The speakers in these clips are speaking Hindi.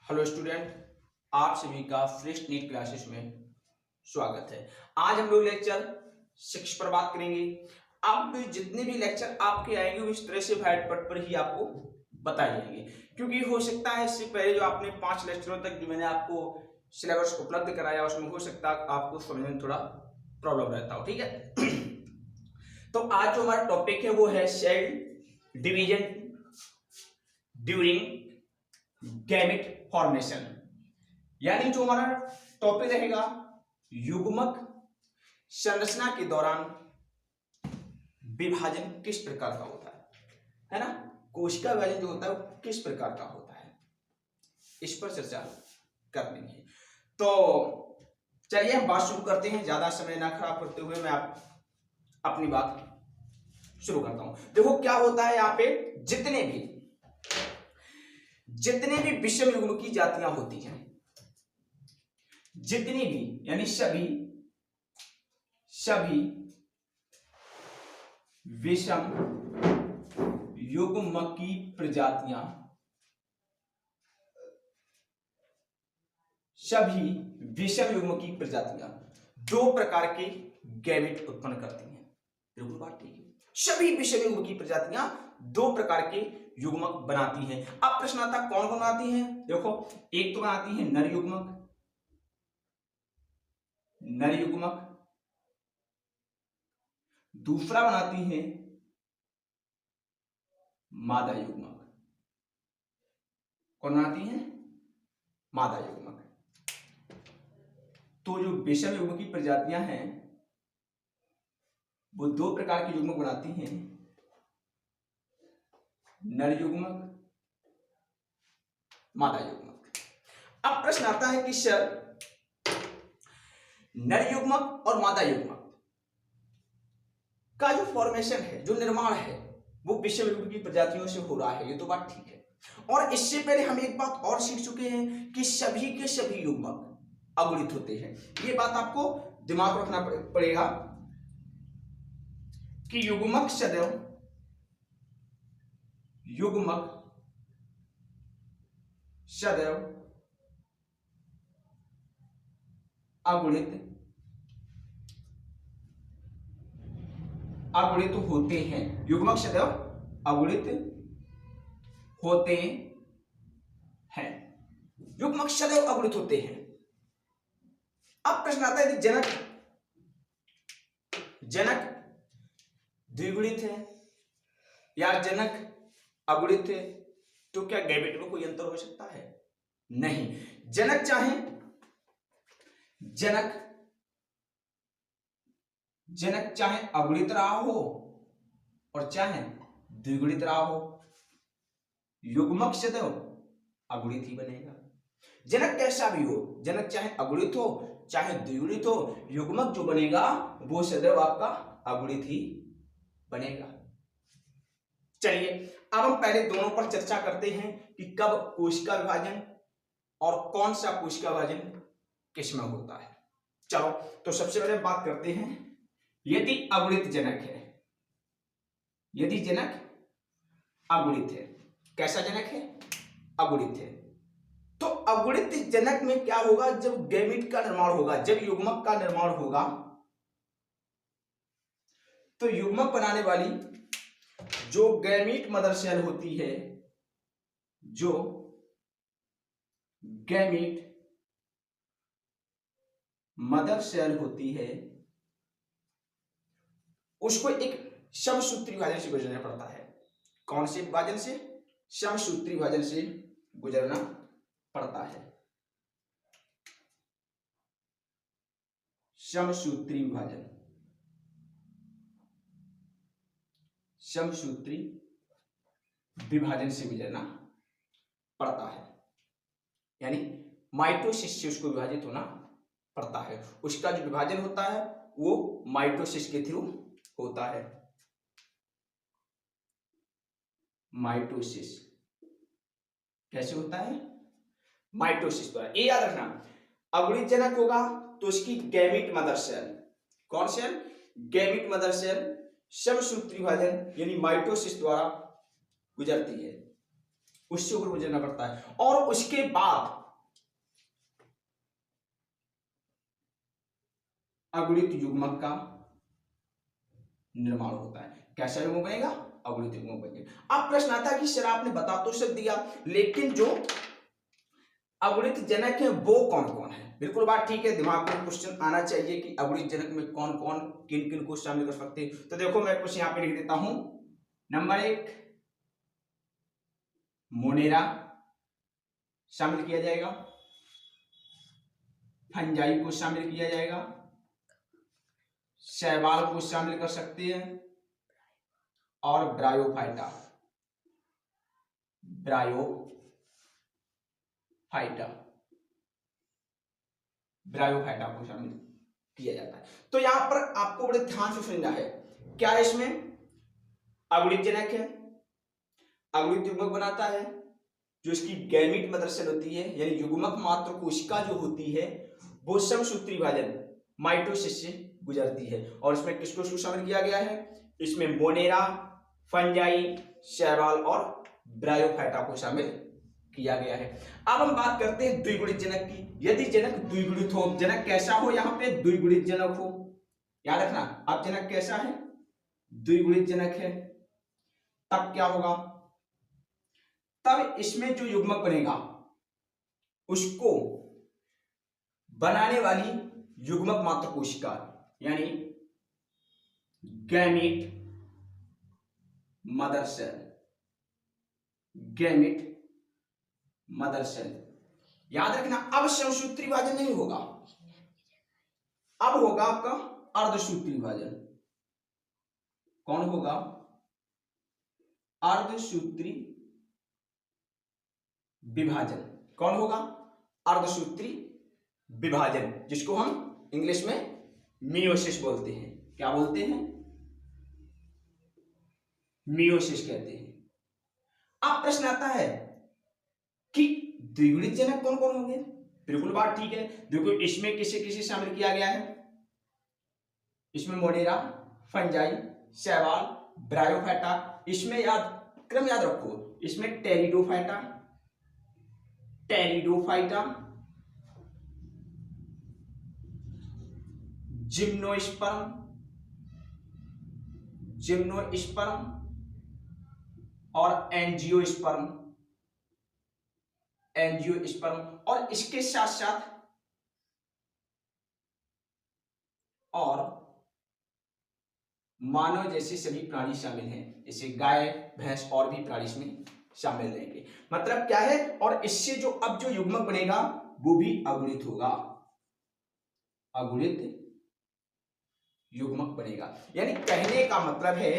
हेलो स्टूडेंट, आप सभी का फ्रेश नीट क्लासेस में स्वागत है। आज हम लोग लेक्चर 6 पर बात करेंगे। अब जितने भी लेक्चर आपके आएंगे वो इस तरह से व्हाइट बोर्ड पर ही आपको बताए जाएंगे, क्योंकि हो सकता है इससे पहले जो आपने 5 लेक्चरों तक जो मैंने आपको सिलेबस उपलब्ध कराया उसमें हो सकता है आपको समझने में थोड़ा प्रॉब्लम रहता हो। ठीक है। तो आज जो हमारा टॉपिक है वो है cell division during gamete formation, यानी जो हमारा टॉपिक रहेगा युग्मक संरचना के दौरान विभाजन किस प्रकार का होता है ना। कोशिका विभाजन जो होता है वो किस प्रकार का होता है, इस पर चर्चा कर लेंगे। तो चलिए हम बात शुरू करते हैं, ज्यादा समय ना खराब करते हुए मैं अपनी बात शुरू करता हूं। देखो क्या होता है यहाँ पे, जितने भी विषम युग्म की जातियां होती हैं, जितनी भी यानी सभी विषम युग्म की प्रजातियां, सभी विषम युग्म की प्रजातियां दो प्रकार के गैमेट उत्पन्न करती हैं। बिल्कुल बात ठीक है। सभी विषम युग्म की प्रजातियां दो प्रकार के युग्मक बनाती हैं। अब प्रश्न आता कौन बनाती हैं। देखो, एक तो बनाती है नर युग्मक, दूसरा बनाती है मादा युग्मक। कौन बनाती है? मादा युग्मक। तो जो विषम युग्म की प्रजातियां हैं वो दो प्रकार के युग्मक बनाती हैं, नर युग्मक, मादा युग्मक। अब प्रश्न आता है कि सर नर युग्मक और मादा युग्मक का जो फॉर्मेशन है, जो निर्माण है, वो विषम युग्म की प्रजातियों से हो रहा है, ये तो बात ठीक है। और इससे पहले हम एक बात और सीख चुके हैं कि सभी के सभी युग्मक अगुणित होते हैं। ये बात आपको दिमाग में रखना पड़ेगा कि युग्मक सदैव अगुणित होते हैं। युग्मक सदैव अगुणित होते हैं। युग्मक सदैव अगुणित होते हैं। अब प्रश्न आता है कि जनक द्विगुणित है या जनक अगुणित है, तो क्या गैमेट में कोई अंतर हो सकता है? नहीं। जनक चाहे अगुणित रहा हो और चाहे द्विगुणित रहा हो, युग्मक सदैव अगुणित ही बनेगा। जनक कैसा भी हो, जनक चाहे अगुणित हो चाहे द्विगुणित हो, युग्मक जो बनेगा वो सदैव आपका अगुणित ही बनेगा। चलिए अब हम पहले दोनों पर चर्चा करते हैं कि कब कोशिका विभाजन और कौन सा कोशिका विभाजन किसमें होता है। चलो तो सबसे पहले बात करते हैं, यदि अगुणित जनक है, यदि जनक अगुणित है, कैसा जनक है? अगुणित है। तो अगुणित जनक में क्या होगा, जब गैमेट का निर्माण होगा, जब युग्मक का निर्माण होगा, तो युग्मक बनाने वाली जो गैमेट मदर सेल होती है, जो गैमेट मदर सेल होती है, उसको एक समसूत्री विभाजन से गुजरना पड़ता है। कौन से विभाजन से? समसूत्री विभाजन से गुजरना पड़ता है। समसूत्री विभाजन, समसूत्री विभाजन से गुजरना पड़ता है, यानी माइटोसिस से उसको विभाजित होना पड़ता है। उसका जो विभाजन होता है वो माइटोसिस के थ्रू होता है। माइटोसिस कैसे होता है? माइटोसिस द्वारा। ये याद रखना, अगुणित जनक होगा तो उसकी गैमेट मदर सेल, कौन सेल? गैमेट मदर सेल समसूत्री विभाजन यानी माइटोसिस द्वारा गुजरती है। उससे ऊपर गुजरना पड़ता है, और उसके बाद अगुणित युग्मक का निर्माण होता है। कैसा युग्मक बनेगा? अगुणित युग्मक बनेगा। अब प्रश्न आता है कि सर आपने बता तो सब दिया, लेकिन जो अगुणित जनक है वो कौन कौन है? बिल्कुल बात ठीक है, दिमाग में क्वेश्चन आना चाहिए कि अगुणित जनक में कौन कौन किन किन को शामिल कर सकते हैं। तो देखो मैं कुछ यहां पे लिख देता हूं। नंबर 1 मोनेरा शामिल किया जाएगा, फंजाई को शामिल किया जाएगा, शैवाल को शामिल कर सकते हैं, और ब्रायोफाइटा को शामिल किया जाता है। तो यहां पर आपको बड़े ध्यान से सुनना है, क्या है इसमें? अगुणित जनक है, अगुणित युग्मक बनाता है, जो इसकी गैमीट मदर सेल होती है यानी युग्मक मात्र कोशिका जो होती है वो समसूत्री विभाजन माइटोसिस से गुजरती है। और इसमें किसको शामिल किया गया है? इसमें मोनेरा, फंजाई, शैवाल और ब्रायोफाइटा को शामिल किया गया है। अब हम बात करते हैं द्विगुणित जनक की। यदि जनक द्विगुणित हो, जनक कैसा हो? यहाँ पे द्विगुणित जनक हो, याद रखना। अब जनक कैसा है? द्विगुणित जनक है, तब क्या होगा? तब इसमें जो युग्मक बनेगा उसको बनाने वाली युग्मक मात्र कोशिका यानी gamete mother cell, gamete mother cell, याद रखना। अब समसूत्री विभाजन नहीं होगा, अब होगा आपका अर्धसूत्री विभाजन। कौन होगा? अर्धसूत्री विभाजन। कौन होगा? अर्धसूत्री विभाजन, जिसको हम इंग्लिश में मियोसिस बोलते हैं। क्या बोलते हैं? मियोसिस कहते हैं। अब प्रश्न आता है कि द्विगुणित जनक कौन कौन होंगे? बिल्कुल बात ठीक है। देखो इसमें किसे किसे शामिल किया गया है? इसमें मोनेरा, फंजाई, शैवाल, ब्रायोफाइटा। इसमें क्रम याद रखो, इसमें टेरिडोफाइटा, जिम्नोस्पर्म और एंजियोस्पर्म, और इसके साथ साथ और मानव जैसे सभी प्राणी शामिल हैं, जैसे गाय, भैंस और भी प्राणी इसमें शामिल रहेंगे। मतलब क्या है? और इससे जो अब जो युग्मक बनेगा वो भी अगुणित होगा, अगुणित युग्मक बनेगा। यानी कहने का मतलब है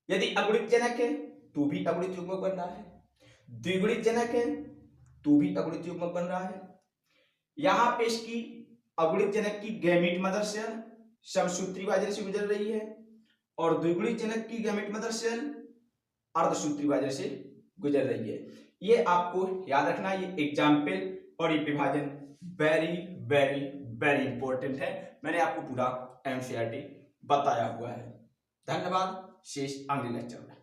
यदि अगुणित जनक है तो भी अगुणित युग्मक बन रहा है, द्विगुणित जनक है तो भी अगुणित युग्मक बन रहा है। यहां पे इसकी अगुणित जनक की गैमीट मदर सेल समसूत्री विभाजन से गुजर रही है, और द्विगुणित जनक की गैमीट मदर सेल अर्धसूत्री विभाजन से गुजर रही है। ये आपको याद रखना, ये एग्जाम्पल और ये विभाजन वेरी वेरी वेरी इंपॉर्टेंट है। मैंने आपको पूरा एनसीईआरटी बताया हुआ है। धन्यवाद, शेष अगले लेक्चर में।